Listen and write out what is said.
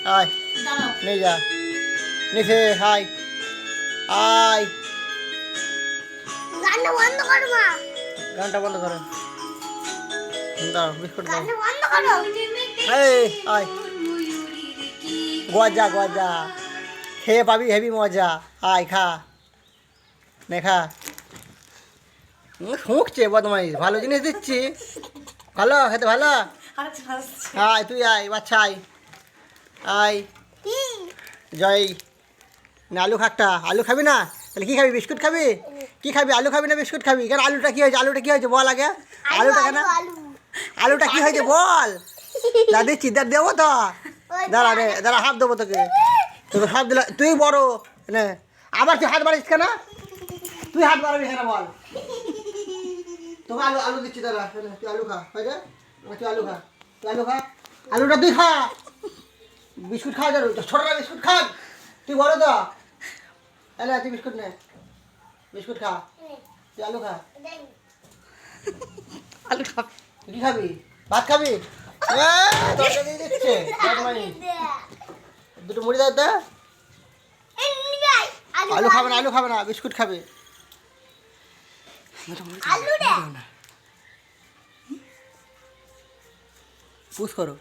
আয় নিয়ে যা নিচে হাই আয় গানটা বন্ধ করো মা। গানটা বন্ধ করো দাও বিস্কুট দাও গানটা বন্ধ করো। এই আয় গজা গজা খেয়ে পাবি হেবি মজা আয় খা নে খা শুঁকছে বদমাইশ ভালো জিনিস দিচ্ছি ভালো খেতে ভালো আয় তুই আয় বাচ্চা আয় আয় কি? জয় না আলু খাট্টা আলু খাবি না তাহলে কী খাবি বিস্কুট খাবি কী খাবি আলু খাবি না বিস্কুট খাবি কেন আলুটা কী হয়েছে আলুটা কী হয়েছে বল আগে আলুটা কেন আলু। আলুটা কী হয়েছে বল দাদি চিদার দেবো তো দাঁড়া রে দাঁড়া হাত দেবো তোকে তোকে সব দিলে তুই বড় নে আবার তুই হাত বাড়িস কেন তুই হাত বাড়াবি কেন বল তোকে আলু আলু দিচ্ছি দাঁড়া তুই আলু খা হয় রে তুই আলু খা তুই আলু খা আলুটা তুই খা বিস্কুট খাওয়া যাবে ছোটরা বিস্কুট খা তুই বড় তো এলে তুই বিস্কুট নে বিস্কুট খা তুই আলু খা আলু খাবে তুই কি খাবি ভাত খাবি দরজা দিয়ে দিচ্ছে দুটো মুড়ি দাও তো আলু খাবে না বিস্কুট খাবে আলু রে। পুশ করো